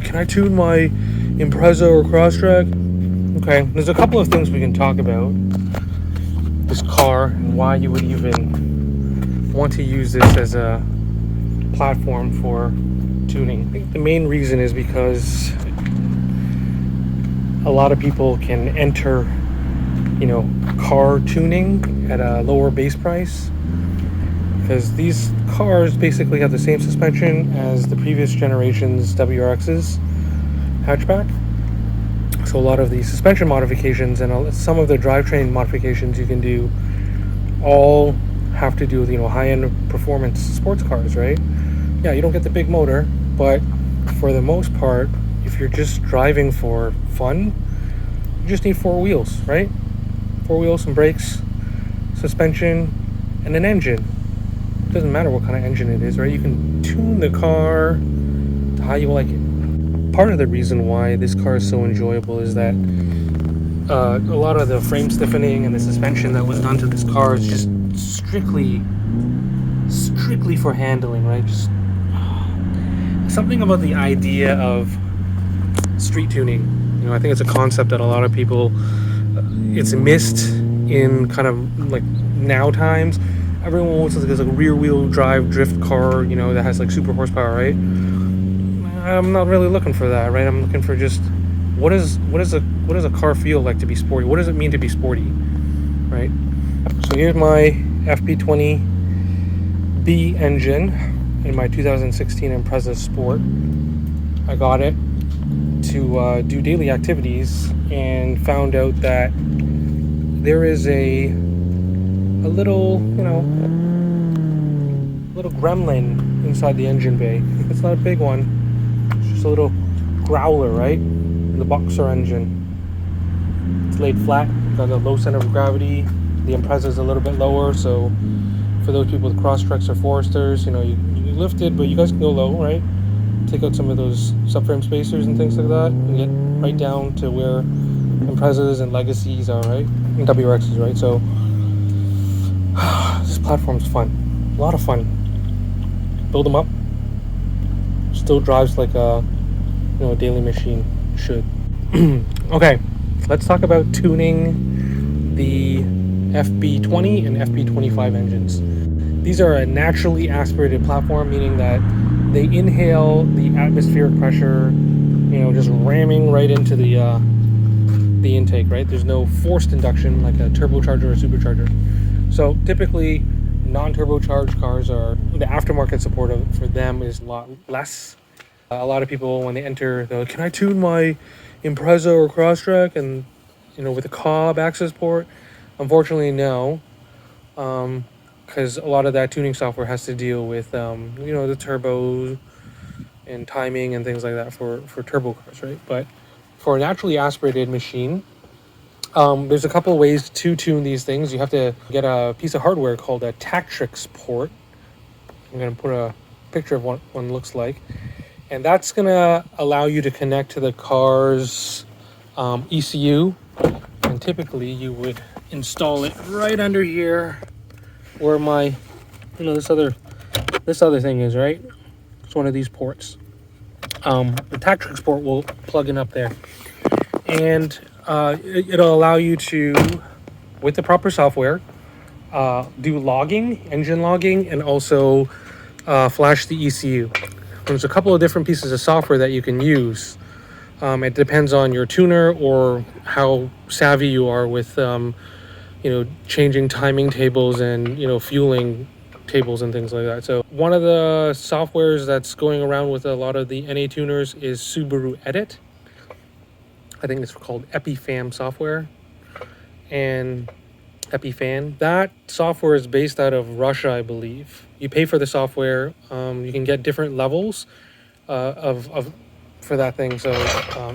can I tune my Impreza or Crosstrek? Okay, there's a couple of things we can talk about this car and why you would even want to use this as a platform for tuning. I think the main reason is because a lot of people can enter, car tuning at a lower base price, because these cars basically have the same suspension as the previous generation's WRX's hatchback. So a lot of the suspension modifications and some of the drivetrain modifications you can do all have to do with, high-end performance sports cars, right? Yeah, you don't get the big motor, but for the most part, if you're just driving for fun, you just need four wheels, right? Four wheels, some brakes, suspension, and an engine. It doesn't matter what kind of engine it is, right? You can tune the car to how you like it. Part of the reason why this car is so enjoyable is that a lot of the frame stiffening and the suspension that was done to this car is just strictly for handling, right? Just something about the idea of street tuning. I think it's a concept that a lot of people, it's missed in kind of like now times. Everyone wants like a rear wheel drive drift car, that has like super horsepower, right? I'm not really looking for that, right? I'm looking for just what does a car feel like to be sporty? What does it mean to be sporty, right? So here's my FB20B engine in my 2016 Impreza Sport. I got it to do daily activities and found out that there is a little, little gremlin inside the engine bay. It's not a big one. It's just a little growler, right? The boxer engine. It's laid flat. Got a low center of gravity. The Impreza is a little bit lower, so for those people with Crosstreks or Foresters, you lift it, but you guys can go low, right? Take out some of those subframe spacers and things like that, and get right down to where Imprezas and Legacies are, right? And WRXs, right? So this platform's fun. A lot of fun. Build them up. Still drives like a daily machine should. Okay, let's talk about tuning the FB20 and FB25 engines. These are a naturally aspirated platform, meaning that they inhale the atmospheric pressure, just ramming right into the intake, right? There's no forced induction like a turbocharger or supercharger. So typically, non-turbocharged cars the aftermarket support for them is a lot less. A lot of people, when they enter, they're like, can I tune my Impreza or Crosstrek? And, with a Cobb access port? Unfortunately, no. Because a lot of that tuning software has to deal with, the turbo and timing and things like that for turbo cars, right? But for a naturally aspirated machine, there's a couple of ways to tune these things. You have to get a piece of hardware called a Tactrix port. I'm going to put a picture of what one looks like. And that's going to allow you to connect to the car's ECU. And typically you would install it right under here where my, this other thing is, right? It's one of these ports. The Tactrix port will plug in up there. And it'll allow you to, with the proper software, do logging, engine logging, and also flash the ECU. There's a couple of different pieces of software that you can use. It depends on your tuner or how savvy you are with, changing timing tables and, fueling tables and things like that. So one of the softwares that's going around with a lot of the NA tuners is Subaru Edit. I think it's called EpiFam software. And EpiFan. That software is based out of Russia, I believe. You pay for the software. You can get different levels for that thing. So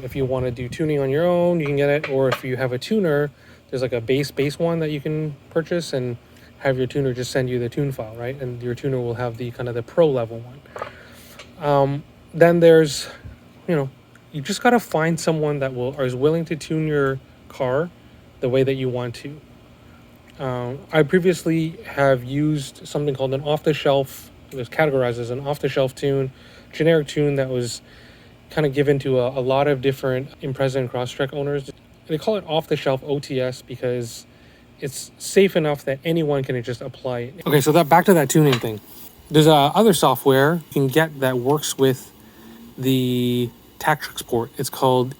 if you want to do tuning on your own, you can get it. Or if you have a tuner, there's like a base one that you can purchase and have your tuner just send you the tune file, right? And your tuner will have the kind of the pro level one. Then there's, you just got to find someone that is willing to tune your car the way that you want to. I previously have used something called an off-the-shelf. It was categorized as an off-the-shelf tune, generic tune that was kind of given to a lot of different Impreza and Crosstrek owners. They call it off-the-shelf OTS because it's safe enough that anyone can just apply it. Okay, so back to that tuning thing. There's other software you can get that works with the Tactrix port. It's called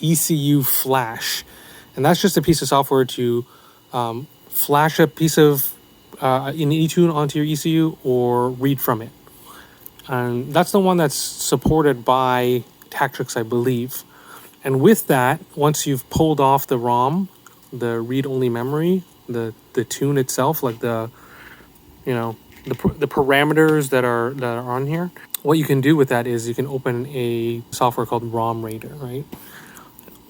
ECU Flash, and that's just a piece of software to flash a piece of an eTune onto your ECU or read from it. And that's the one that's supported by Tactrix, I believe. And with that, once you've pulled off the ROM, the read-only memory, the tune itself, like the parameters that are on here, what you can do with that is you can open a software called ROM Raider, right?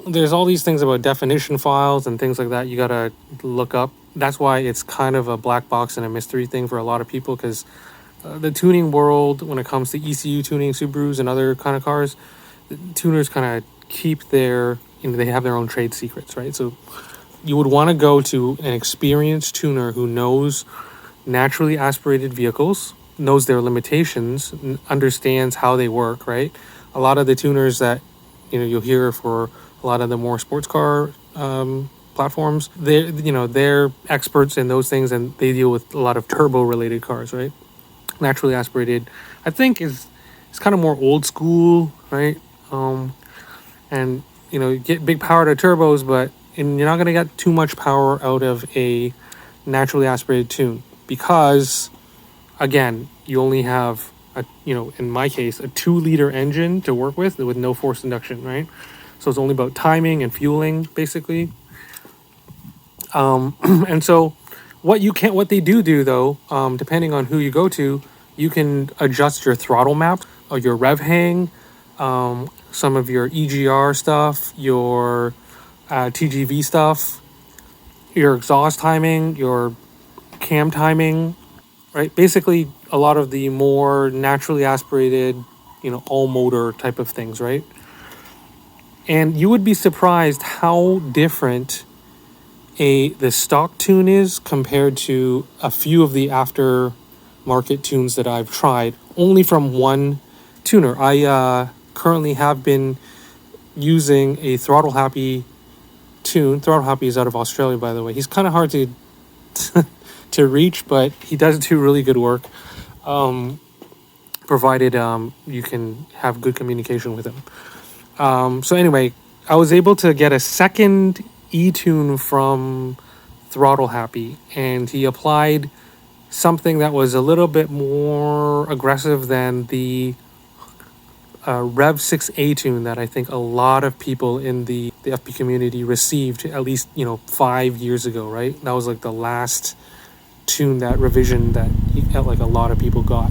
There's all these things about definition files and things like that you gotta look up. That's why it's kind of a black box and a mystery thing for a lot of people, because the tuning world, when it comes to ECU tuning, Subarus and other kind of cars, tuners kind of keep they have their own trade secrets, right? So you would want to go to an experienced tuner who knows naturally aspirated vehicles, knows their limitations, understands how they work, right? A lot of the tuners that you'll hear for a lot of the more sports car platforms, they're experts in those things, and they deal with a lot of turbo related cars, right? Naturally aspirated, I think, is kind of more old school, right? And you get big power to turbos, but you're not going to get too much power out of a naturally aspirated tune, because again, you only have in my case, a 2-liter engine to work with no forced induction, right? So it's only about timing and fueling, basically. And so what they do though, depending on who you go to, you can adjust your throttle map or your rev hang, some of your EGR stuff, your TGV stuff, your exhaust timing, your cam timing, right? Basically, a lot of the more naturally aspirated, all motor type of things, right? And you would be surprised how different the stock tune is compared to a few of the aftermarket tunes that I've tried, only from one tuner. I currently have been using a Throttle Happy tune. Throttle Happy is out of Australia, by the way. He's kind of hard to to reach, but he does do really good work, provided you can have good communication with him. So anyway, I was able to get a second e-tune from Throttle Happy, and he applied something that was a little bit more aggressive than the Rev 6A tune that I think a lot of people in the FB community received at least 5 years ago, right? That was like the last tune, that revision that like a lot of people got.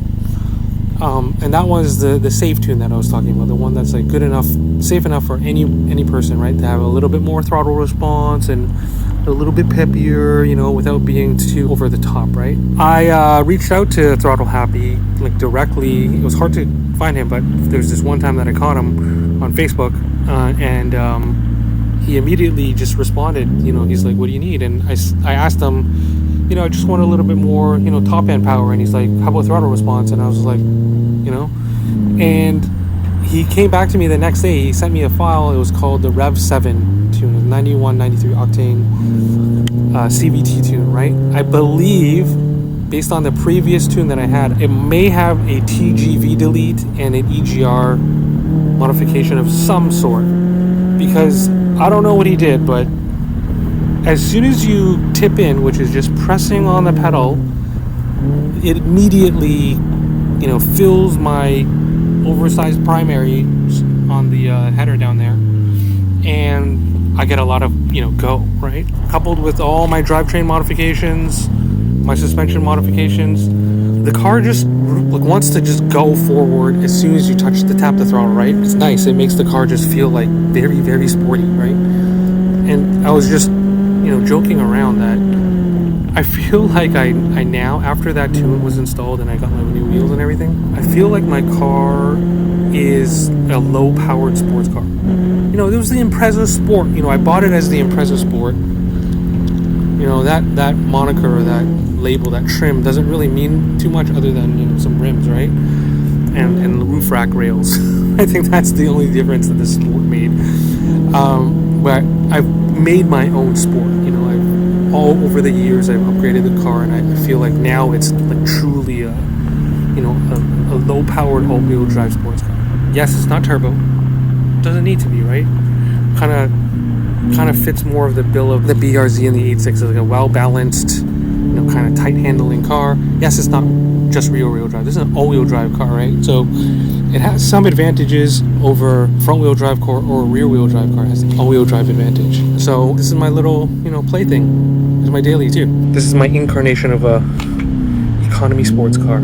And that was the safe tune that I was talking about, the one that's like good enough, safe enough for any person, right? To have a little bit more throttle response and a little bit peppier, without being too over the top, right? I reached out to Throttle Happy like directly. It was hard to find him, but there's this one time that I caught him on Facebook, and he immediately just responded. He's like, "What do you need?" And I asked him, I just want a little bit more, top end power. And he's like, "How about throttle response?" And I was like, and he came back to me the next day. He sent me a file. It was called the Rev 7 tune, 91, 93 octane CVT tune, right? I believe, based on the previous tune that I had, it may have a TGV delete and an EGR modification of some sort, because I don't know what he did, but as soon as you tip in, which is just pressing on the pedal, it immediately, fills my oversized primary on the header down there, and I get a lot of, go, right? Coupled with all my drivetrain modifications, my suspension modifications, the car just wants to just go forward as soon as you tap the throttle, right? It's nice. It makes the car just feel like very, very sporty, right? And I was just, joking around that I feel like I now, after that tune was installed and I got my new wheels and everything, I feel like my car is a low-powered sports car. There was the Impreza Sport. I bought it as the Impreza Sport. That moniker or that label, that trim, doesn't really mean too much other than, some rims, right? and roof rack rails. I think that's the only difference that this Sport made. But I've made my own Sport. You know, I've all over the years I've upgraded the car, and I feel like now it's like truly a low-powered all-wheel drive sports car. Yes, it's not turbo. Doesn't need to be, right? Kind of fits more of the bill of the BRZ and the 86. It's like a well-balanced, kind of tight-handling car. Yes, it's not just rear-wheel drive. This is an all-wheel drive car, right? So it has some advantages over front-wheel drive car or rear-wheel drive car. It has an all-wheel drive advantage. So this is my little, plaything. This is my daily too. This is my incarnation of a economy sports car.